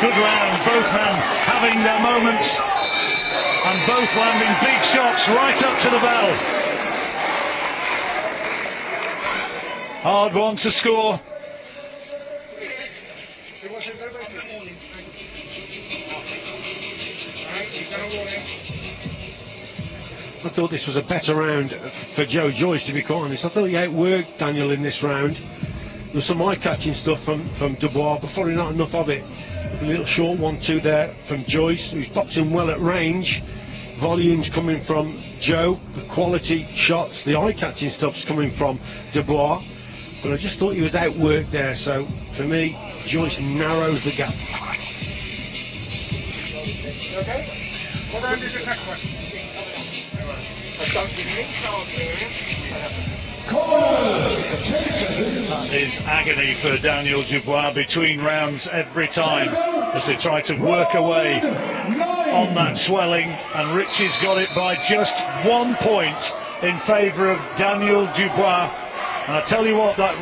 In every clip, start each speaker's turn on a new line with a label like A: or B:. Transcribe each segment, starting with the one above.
A: Good round, both men having their moments and both landing big shots right up to the bell. Hard one to score.
B: I thought this was a better round for Joyce, to be quite honest. I thought he outworked Daniel in this round. There was some eye-catching stuff from Dubois, but probably not enough of it. A little short 1-2 there from Joyce, who's boxing well at range. Volumes coming from Joe, the quality shots, the eye-catching stuff's coming from Dubois. But I just thought he was outworked there, so for me, Joyce narrows the gap.
C: Okay? What round is it next one?
A: That is agony for Daniel Dubois between rounds every time as they try to work away on that swelling, and Richie's got it by just 1 point in favour of Daniel Dubois. And I tell you what, that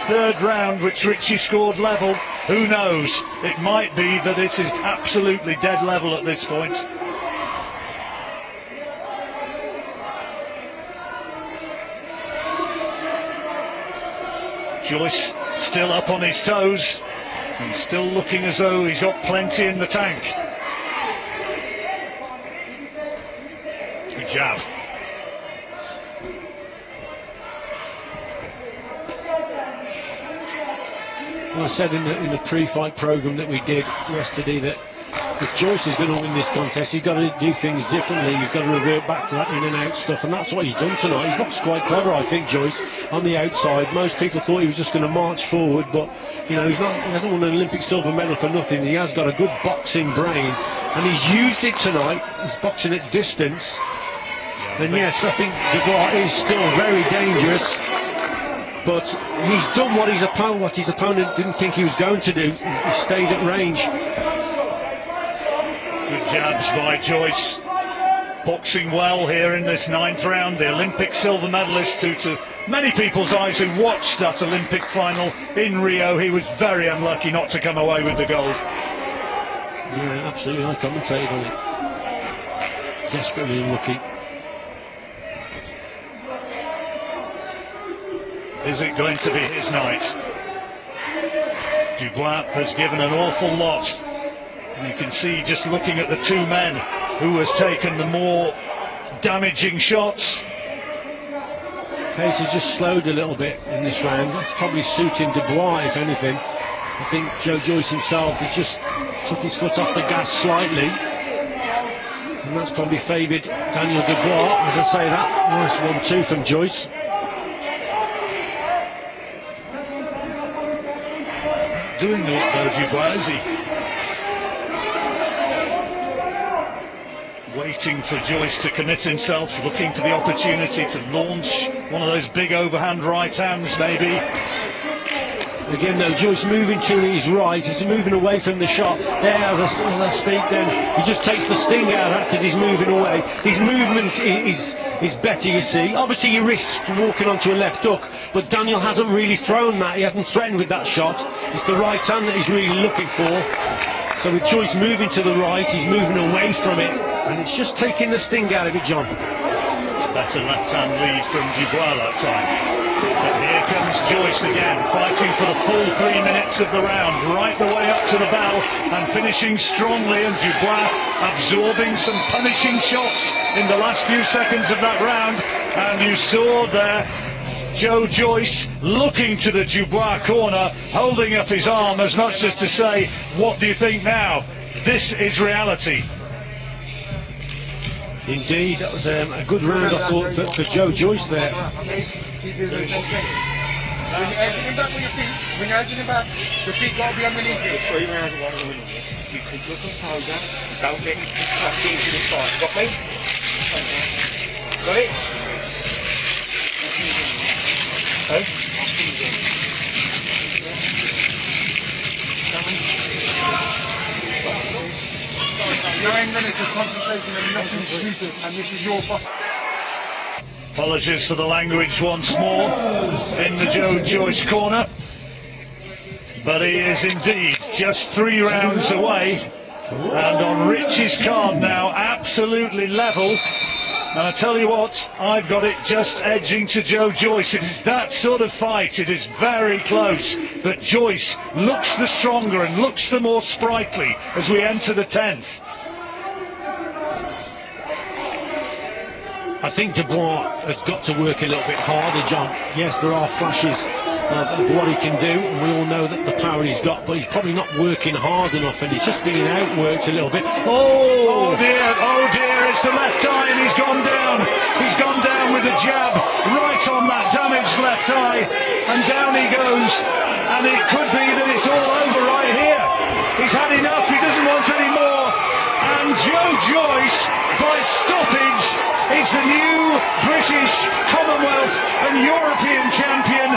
A: third round which Richie scored level, who knows, it might be that it is absolutely dead level at this point. Joyce still up on his toes and still looking as though he's got plenty in the tank. Good jab.
B: Well, I said in the pre-fight programme that we did yesterday that if Joyce is going to win this contest, he's got to do things differently. He's got to revert back to that in and out stuff, and that's what he's done tonight. He's boxed quite clever, I think, Joyce, on the outside. Most people thought he was just going to march forward, but you know, he hasn't won an Olympic silver medal for nothing. He has got a good boxing brain, and he's used it tonight. He's boxing at distance, and yes, I think Dubois is still very dangerous. But he's done what his opponent didn't think he was going to do. He stayed at range.
A: Good jabs by Joyce. Boxing well here in this 9th round. The Olympic silver medalist, who to many people's eyes who watched that Olympic final in Rio, he was very unlucky not to come away with the gold.
B: Yeah, absolutely. I commentated on it. Desperately unlucky.
A: Is it going to be his night? Dubois has given an awful lot. And you can see, just looking at the two men, who has taken the more damaging shots.
B: Pace has just slowed a little bit in this round. That's probably suiting Dubois, if anything. I think Joyce himself has just took his foot off the gas slightly. And that's probably favoured Daniel Dubois, as I say that. Nice 1-2 from Joyce.
A: Doing the though, Dubois, is he? Waiting for Joyce to commit himself, looking for the opportunity to launch one of those big overhand right hands, maybe.
B: Again, though, Joyce moving to his right, he's moving away from the shot. There, as I speak, then he just takes the sting out of that because he's moving away. His movement is better, you see. Obviously, he risks walking onto a left hook, but Daniel hasn't really thrown that. He hasn't threatened with that shot. It's the right hand that he's really looking for. So with Joyce moving to the right, he's moving away from it, and it's just taking the sting out of it, John.
A: Better left-hand lead from Dubois that time. But here comes Joyce again, fighting for the full 3 minutes of the round, right the way up to the bell, and finishing strongly, and Dubois absorbing some punishing shots in the last few seconds of that round. And you saw there Joyce looking to the Dubois corner, holding up his arm as much as to say, what do you think now? This is reality.
B: Indeed, that was a good round, I thought, for Joyce there.
C: When you're edging him back with your feet, the feet got to be underneath you. 3 rounds of 1 minute. You keep your composure, don't get tucked into the side. Got me? Got it? Okay. 9 minutes of concentration and nothing stupid, and this is your body.
A: Apologies for the language once more in the Joyce corner, but he is indeed just 3 rounds away. And on Rich's card now, absolutely level. And I tell you what, I've got it just edging to Joyce. It is that sort of fight. It is very close. But Joyce looks the stronger and looks the more sprightly as we enter the 10th.
B: I think Dubois has got to work a little bit harder, John. Yes, there are flashes of what he can do, and we all know that the power he's got, but he's probably not working hard enough, and he's just being outworked a little bit.
A: Oh dear, it's the left eye, and he's gone down. He's gone down with a jab right on that damaged left eye, and down he goes. And it could be that it's all over right here. He's had enough, he doesn't want any more. And Joyce, by stoppage, is the new British, Commonwealth and European champion.